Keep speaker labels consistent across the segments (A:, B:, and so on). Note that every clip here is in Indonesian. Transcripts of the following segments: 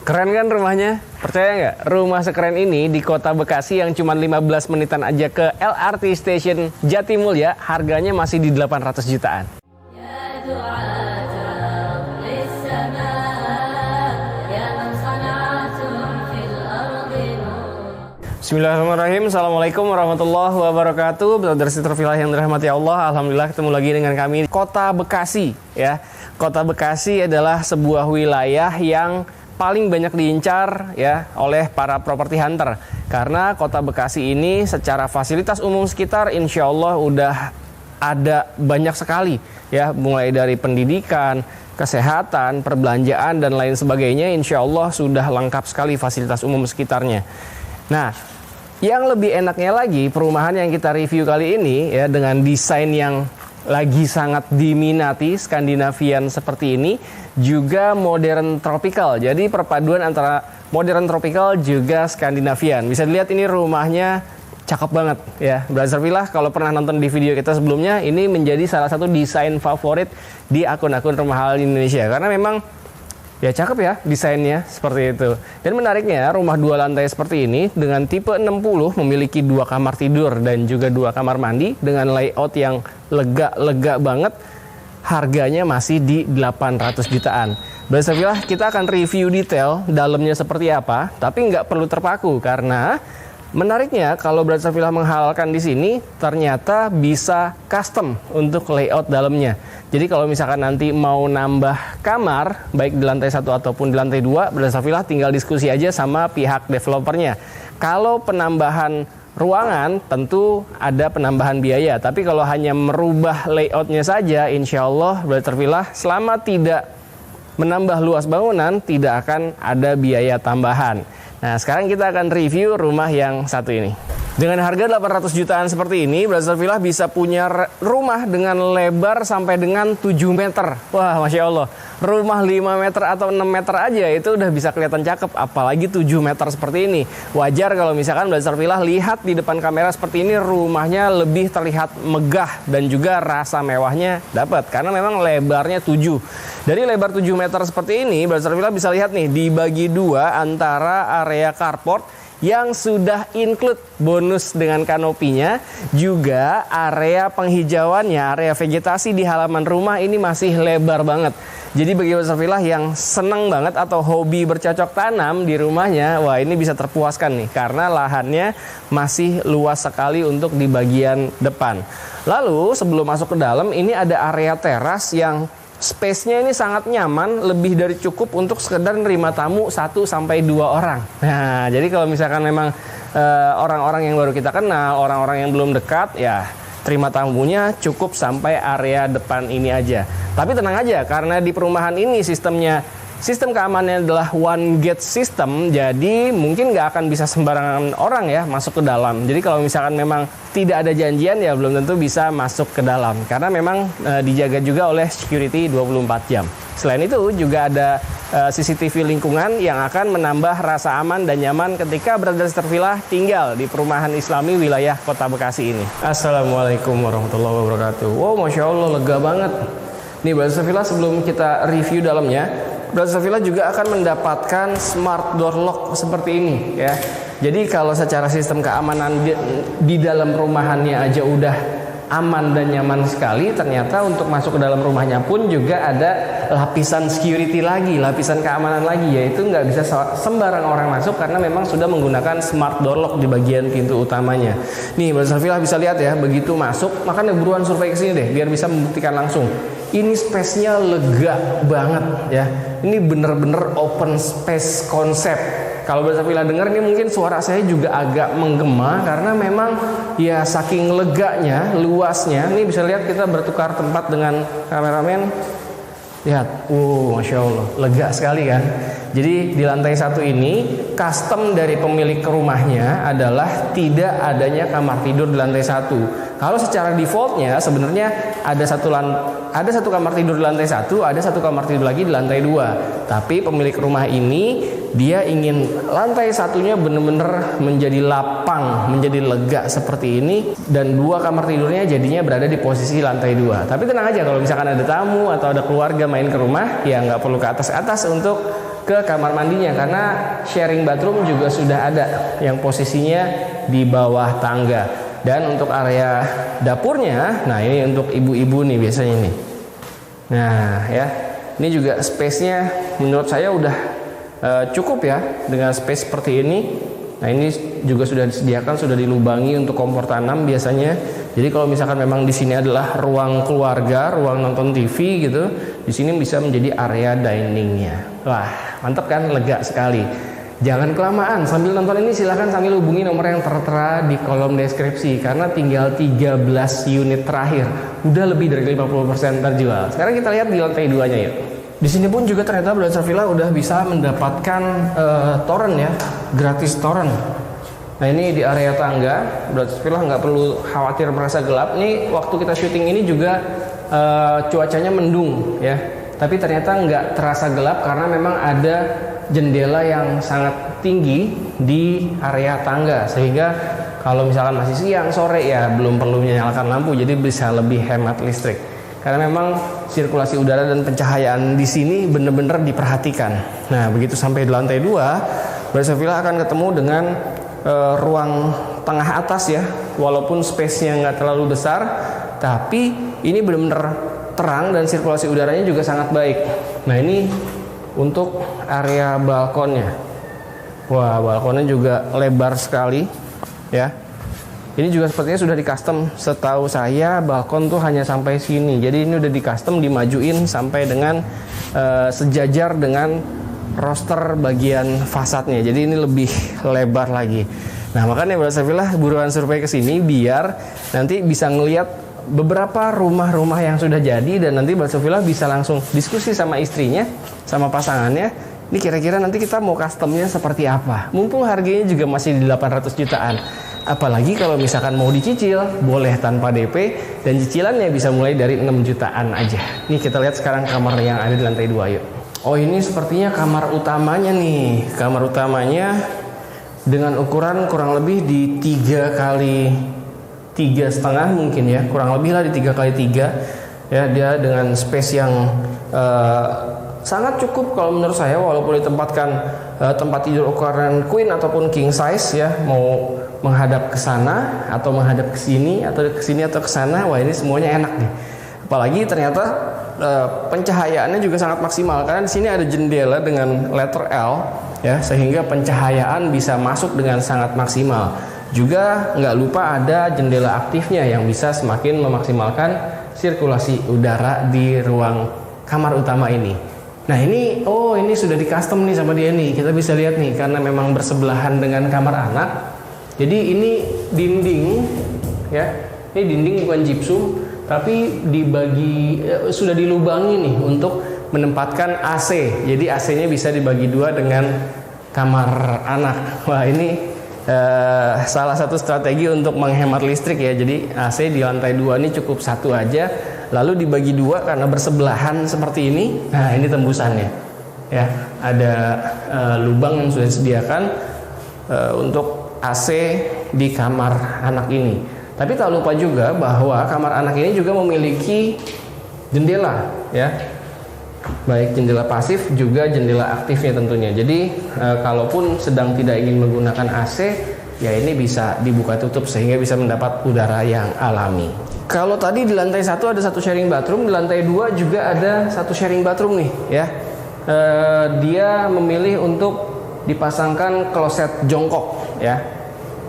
A: Keren kan rumahnya? Percaya nggak? Rumah sekeren ini di kota Bekasi yang cuma 15 menitan aja ke LRT Station Jatimulya, harganya masih di 800 jutaan. Bismillahirrahmanirrahim. Assalamualaikum warahmatullahi wabarakatuh. Saudara terfilah yang dirahmati Allah, alhamdulillah ketemu lagi dengan kami Kota Bekasi ya. Kota Bekasi adalah sebuah wilayah yang paling banyak diincar ya oleh para property hunter, karena Kota Bekasi ini secara fasilitas umum sekitar insya Allah udah ada banyak sekali ya, mulai dari pendidikan, kesehatan, perbelanjaan dan lain sebagainya. Insya Allah sudah lengkap sekali fasilitas umum sekitarnya. Nah, yang lebih enaknya lagi, perumahan yang kita review kali ini ya dengan desain yang lagi sangat diminati, Skandinavian seperti ini, juga modern tropical. Jadi perpaduan antara modern tropical juga Skandinavian. Bisa dilihat ini rumahnya cakep banget ya. Brother Villa, kalau pernah nonton di video kita sebelumnya, ini menjadi salah satu desain favorit di akun-akun rumah halal di Indonesia. Karena memang ya cakep ya desainnya seperti itu. Dan menariknya, rumah 2 lantai seperti ini dengan tipe 60 memiliki 2 kamar tidur dan juga 2 kamar mandi dengan layout yang lega-lega banget. Harganya masih di 800 jutaan. Bismillah, kita akan review detail dalamnya seperti apa, tapi nggak perlu terpaku karena menariknya kalau Brother Villa menghalalkan di sini ternyata bisa custom untuk layout dalamnya. Jadi kalau misalkan nanti mau nambah kamar baik di lantai 1 ataupun di lantai 2, Brother Villa tinggal diskusi aja sama pihak developernya. Kalau penambahan ruangan tentu ada penambahan biaya, tapi kalau hanya merubah layoutnya saja, insya Allah Brother Villa selama tidak menambah luas bangunan tidak akan ada biaya tambahan. Nah, sekarang kita akan review rumah yang satu ini. Dengan harga 800 jutaan seperti ini, Brother Villa bisa punya rumah dengan lebar sampai dengan 7 meter. Wah, Masya Allah. Rumah 5 meter atau 6 meter aja itu udah bisa kelihatan cakep. Apalagi 7 meter seperti ini. Wajar kalau misalkan Brother Villa lihat di depan kamera seperti ini, rumahnya lebih terlihat megah dan juga rasa mewahnya dapat. Karena memang lebarnya 7. Dari lebar 7 meter seperti ini, Brother Villa bisa lihat nih, dibagi 2 antara area carport yang sudah include bonus dengan kanopinya, juga area penghijauannya, area vegetasi di halaman rumah ini masih lebar banget. Jadi bagi Brother Villa yang seneng banget atau hobi bercocok tanam di rumahnya, wah ini bisa terpuaskan nih karena lahannya masih luas sekali untuk di bagian depan. Lalu sebelum masuk ke dalam, ini ada area teras yang space-nya ini sangat nyaman, lebih dari cukup untuk sekedar nerima tamu 1 sampai 2 orang. Nah, jadi kalau misalkan memang orang-orang yang baru kita kenal, orang-orang yang belum dekat, ya terima tamunya cukup sampai area depan ini aja. Tapi tenang aja, karena di perumahan ini sistem keamanannya adalah one gate system, jadi mungkin nggak akan bisa sembarangan orang ya masuk ke dalam. Jadi kalau misalkan memang tidak ada janjian, ya belum tentu bisa masuk ke dalam. Karena memang dijaga juga oleh security 24 jam. Selain itu juga ada CCTV lingkungan yang akan menambah rasa aman dan nyaman ketika Brother Villa tinggal di perumahan Islami wilayah Kota Bekasi ini. Assalamualaikum warahmatullahi wabarakatuh. Wow, Masya Allah, lega banget. Nih Brother Villa, sebelum kita review dalamnya, Brother Villa juga akan mendapatkan smart door lock seperti ini ya. Jadi kalau secara sistem keamanan di dalam rumahannya aja udah aman dan nyaman sekali, ternyata untuk masuk ke dalam rumahnya pun juga ada lapisan security lagi, lapisan keamanan lagi, yaitu nggak bisa sembarang orang masuk karena memang sudah menggunakan smart door lock di bagian pintu utamanya. Nih Brother Villa bisa lihat ya, begitu masuk, makanya buruan survei ke sini deh biar bisa membuktikan langsung. Ini space-nya lega banget ya. Ini bener-bener open space konsep. Kalau Brother Villa dengar ini mungkin suara saya juga agak menggema karena memang ya saking leganya, luasnya. Ini bisa lihat kita bertukar tempat dengan kameramen. Lihat, Masya Allah, lega sekali kan. Jadi di lantai 1 ini custom dari pemilik rumahnya adalah tidak adanya kamar tidur di lantai 1. Kalau secara defaultnya sebenarnya ada satu kamar tidur di lantai 1, ada satu kamar tidur lagi di lantai 2. Tapi pemilik rumah ini dia ingin lantai 1-nya benar-benar menjadi lapang, menjadi lega seperti ini, dan 2 kamar tidurnya jadinya berada di posisi lantai 2. Tapi tenang aja, kalau misalkan ada tamu atau ada keluarga main ke rumah, ya nggak perlu ke atas-atas untuk ke kamar mandinya, karena sharing bathroom juga sudah ada yang posisinya di bawah tangga. Dan untuk area dapurnya, nah ini untuk ibu-ibu nih biasanya nih. Nah ya, ini juga space-nya menurut saya udah cukup ya dengan space seperti ini. Nah ini juga sudah disediakan, sudah dilubangi untuk kompor tanam biasanya. Jadi kalau misalkan memang di sini adalah ruang keluarga, ruang nonton TV gitu, di sini bisa menjadi area diningnya. Wah, mantap kan, lega sekali. Jangan kelamaan, sambil nonton ini silahkan sambil hubungi nomor yang tertera di kolom deskripsi, karena tinggal 13 unit terakhir, udah lebih dari 50% terjual. Sekarang kita lihat di lantai 2-nya yuk. Di sini pun juga ternyata Brother Villa udah bisa mendapatkan torrent ya, gratis torrent. Nah ini di area tangga, Brother Villa nggak perlu khawatir merasa gelap. Nih waktu kita syuting ini juga cuacanya mendung ya, tapi ternyata nggak terasa gelap karena memang ada jendela yang sangat tinggi di area tangga, sehingga kalau misalkan masih siang sore ya belum perlu menyalakan lampu, jadi bisa lebih hemat listrik. Karena memang sirkulasi udara dan pencahayaan di sini benar-benar diperhatikan. Nah, begitu sampai di lantai 2, Brother Villa akan ketemu dengan ruang tengah atas ya. Walaupun space-nya nggak terlalu besar, tapi ini benar-benar terang dan sirkulasi udaranya juga sangat baik. Nah, ini untuk area balkonnya. Wah, balkonnya juga lebar sekali ya. Ini juga sepertinya sudah di custom. Setahu saya balkon tuh hanya sampai sini. Jadi ini udah di custom, dimajuin sampai dengan sejajar dengan roster bagian fasadnya. Jadi ini lebih lebar lagi. Nah makanya Brother Villa buruan survei ke sini biar nanti bisa ngelihat beberapa rumah-rumah yang sudah jadi, dan nanti Brother Villa bisa langsung diskusi sama istrinya, sama pasangannya. Ini kira-kira nanti kita mau customnya seperti apa. Mumpung harganya juga masih di 800 jutaan. Apalagi kalau misalkan mau dicicil, boleh tanpa DP, dan cicilannya bisa mulai dari 6 jutaan aja. Nih kita lihat sekarang kamar yang ada di lantai 2 yuk. Oh ini sepertinya kamar utamanya nih. Kamar utamanya dengan ukuran kurang lebih di 3 kali 3,5 mungkin ya. Kurang lebih lah di 3 kali 3. Ya, dia dengan space yang sangat cukup kalau menurut saya, walaupun ditempatkan tempat tidur ukuran queen ataupun king size ya, mau menghadap ke sana atau menghadap ke sini atau ke sini atau ke sana, wah ini semuanya enak nih. Apalagi ternyata pencahayaannya juga sangat maksimal, karena di sini ada jendela dengan letter L ya, sehingga pencahayaan bisa masuk dengan sangat maksimal. Juga nggak lupa ada jendela aktifnya yang bisa semakin memaksimalkan sirkulasi udara di ruang kamar utama ini. Nah ini, oh ini sudah di custom nih sama dia nih. Kita bisa lihat nih, karena memang bersebelahan dengan kamar anak. Jadi ini dinding ya, ini dinding bukan gypsum, tapi dibagi sudah dilubangi nih untuk menempatkan AC. Jadi AC-nya bisa dibagi 2 dengan kamar anak. Wah ini salah satu strategi untuk menghemat listrik ya. Jadi AC di lantai 2 ini cukup 1 aja, lalu dibagi 2 karena bersebelahan seperti ini. Nah ini tembusannya ya, ada lubang yang sudah disediakan untuk AC di kamar anak ini. Tapi tak lupa juga bahwa kamar anak ini juga memiliki jendela ya, baik jendela pasif juga jendela aktifnya tentunya. Jadi kalaupun sedang tidak ingin menggunakan AC, ya ini bisa dibuka tutup sehingga bisa mendapat udara yang alami. Kalau tadi di lantai 1 ada satu sharing bathroom, di lantai 2 juga ada satu sharing bathroom nih ya. Dia memilih untuk dipasangkan kloset jongkok ya.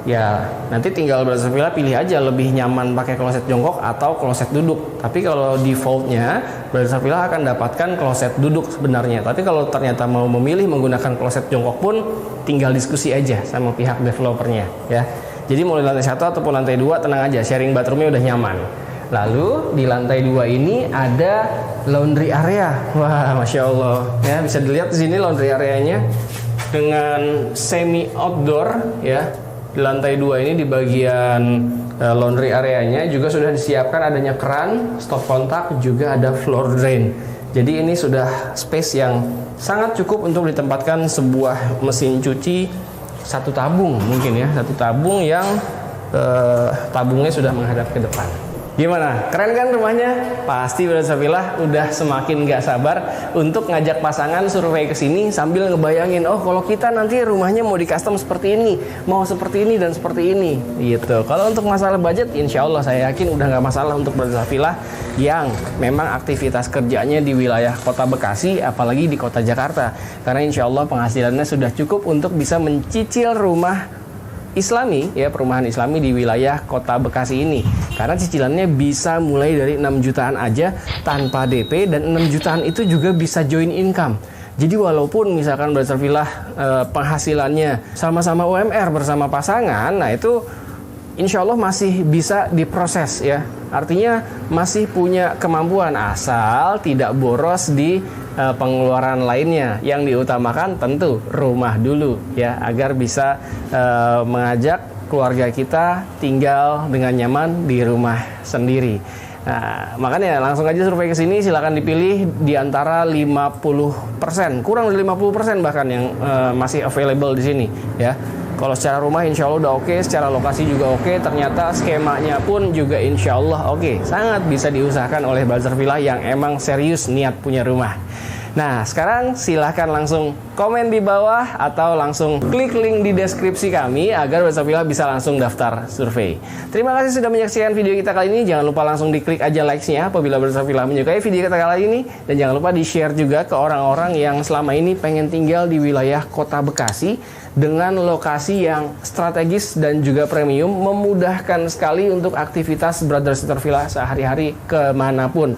A: Ya nanti tinggal Brother Villa pilih aja lebih nyaman pakai kloset jongkok atau kloset duduk. Tapi kalau defaultnya Brother Villa akan dapatkan kloset duduk sebenarnya. Tapi kalau ternyata mau memilih menggunakan kloset jongkok pun tinggal diskusi aja sama pihak developernya ya. Jadi mulai lantai 1 ataupun lantai 2 tenang aja, sharing bathroomnya udah nyaman. Lalu di lantai 2 ini ada laundry area. Wah masya Allah ya, bisa dilihat di sini laundry areanya dengan semi outdoor ya. Di lantai 2 ini di bagian laundry areanya juga sudah disiapkan adanya keran, stop kontak, juga ada floor drain. Jadi ini sudah space yang sangat cukup untuk ditempatkan sebuah mesin cuci 1 tabung mungkin ya, 1 tabung yang tabungnya sudah menghadap ke depan. Gimana? Keren kan rumahnya? Pasti Brother udah semakin gak sabar untuk ngajak pasangan survei ke sini sambil ngebayangin, oh kalau kita nanti rumahnya mau di custom seperti ini, mau seperti ini dan seperti ini, gitu. Kalau untuk masalah budget, insya Allah saya yakin udah gak masalah untuk Brother yang memang aktivitas kerjanya di wilayah Kota Bekasi, apalagi di Kota Jakarta. Karena insya Allah penghasilannya sudah cukup untuk bisa mencicil rumah Islami, ya, perumahan Islami di wilayah Kota Bekasi ini. Karena cicilannya bisa mulai dari 6 jutaan aja tanpa DP, dan 6 jutaan itu juga bisa join income. Jadi walaupun misalkan Brother penghasilannya sama-sama UMR bersama pasangan, nah itu insya Allah masih bisa diproses, ya. Artinya masih punya kemampuan, asal tidak boros di pengeluaran lainnya. Yang diutamakan tentu rumah dulu, ya, agar bisa mengajak keluarga kita tinggal dengan nyaman di rumah sendiri. Nah, makanya langsung aja survei ke sini, silakan dipilih di antara 50%, kurang dari 50% bahkan yang masih available di sini, ya. Kalau secara rumah insya Allah udah oke, secara lokasi juga oke, ternyata skemanya pun juga insya Allah oke. Sangat bisa diusahakan oleh Brother yang emang serius niat punya rumah. Nah, sekarang silahkan langsung komen di bawah atau langsung klik link di deskripsi kami agar Brother bisa langsung daftar survei. Terima kasih sudah menyaksikan video kita kali ini. Jangan lupa langsung diklik aja likes-nya apabila Brother menyukai video kita kali ini. Dan jangan lupa di-share juga ke orang-orang yang selama ini pengen tinggal di wilayah Kota Bekasi dengan lokasi yang strategis dan juga premium, memudahkan sekali untuk aktivitas Brother Sister Villa sehari-hari kemanapun.